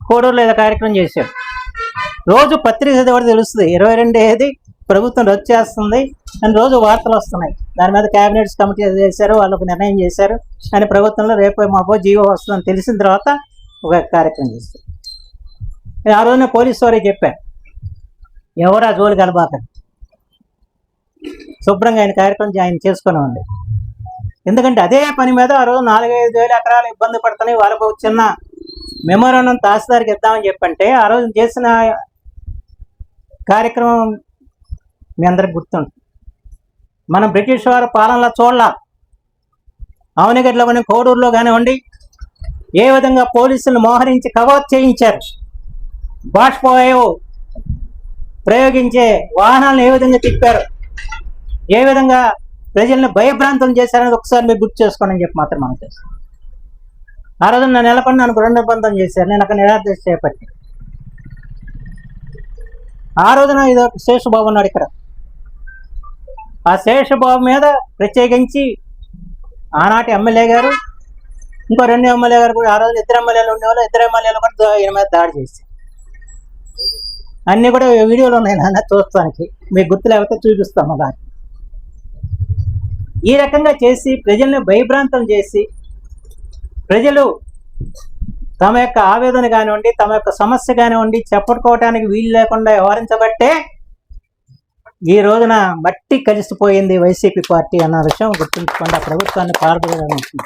కోడూరులో ఏదో కార్యక్రమం చేశాడు. రోజు పత్రిక చదివాడు తెలుస్తుంది 22 ప్రభుత్వం రద్దు చేస్తుంది అని రోజు వార్తలు వస్తున్నాయి. దాని మీద క్యాబినెట్స్ కమిటీ చేశారు, వాళ్ళకు నిర్ణయం చేశారు అని ప్రభుత్వంలో రేపు మాపో జీవో వస్తుందని తెలిసిన తర్వాత ఒక కార్యక్రమం చేస్తారు. నేను ఆ రోజున పోలీసు వారికి చెప్పాను, ఎవరు ఆ జోలి కలబాకండి, శుభ్రంగా ఆయన కార్యక్రమం ఆయన చేసుకున్నామండి. ఎందుకంటే అదే పని మీద ఆ రోజు 4-5 వేల ఎకరాలు ఇబ్బంది పడుతున్నాయి, వాళ్ళకు చిన్న మెమోరాండం తహసీల్దార్కి ఇద్దామని చెప్పంటే ఆ రోజు చేసిన కార్యక్రమం మీ అందరికి గుర్తుంది. మనం బ్రిటిష్ వారి పాలనలో చూడాల, అవనిగడ్డలో కానీ కోడూరులో కానివ్వండి ఏ విధంగా పోలీసులను మోహరించి కవర్ చేయించారు, బాష్పోయో ప్రయోగించే వాహనాలను ఏ విధంగా తిప్పారు, ఏ విధంగా ప్రజల్ని భయభ్రాంతం చేశారనేది ఒకసారి మీరు గుర్తు చేసుకోండి అని చెప్పి మాత్రం మనం చేస్తాం. ఆ రోజు నన్ను నెలకొని నన్ను 2 నిర్బంధం చేశారు, నేను అక్కడ నిరాదీక్ష చేపట్టి. ఆ రోజున ఇదో శేషబాబు ఉన్నాడు ఇక్కడ, ఆ శేషబాబు మీద ప్రత్యేకించి ఆనాటి ఎమ్మెల్యే గారు ఇంకో 2 ఎమ్మెల్యే గారు కూడా, ఆ రోజు 2 ఎమ్మెల్యేలు ఉండేవాళ్ళు, 2 ఎమ్మెల్యేలు కూడా ఈయన మీద దాడి చేసి అన్నీ కూడా వీడియోలు ఉన్నాయి నాన్న చూస్తానికి, మీకు గుర్తు లేకపోతే చూపిస్తాము. దాన్ని ఈ రకంగా చేసి ప్రజల్ని భయభ్రాంతం చేసి ప్రజలు తమ యొక్క ఆవేదన కానివ్వండి, తమ యొక్క సమస్య కానివ్వండి చెప్పుకోవటానికి వీలు లేకుండా వ్యవహరించబట్టే ఈ రోజున మట్టి కలిసిపోయింది వైసీపీ పార్టీ అన్న విషయం గుర్తుంచుకోండి. ఆ ప్రభుత్వాన్ని పాల్గొనడానికి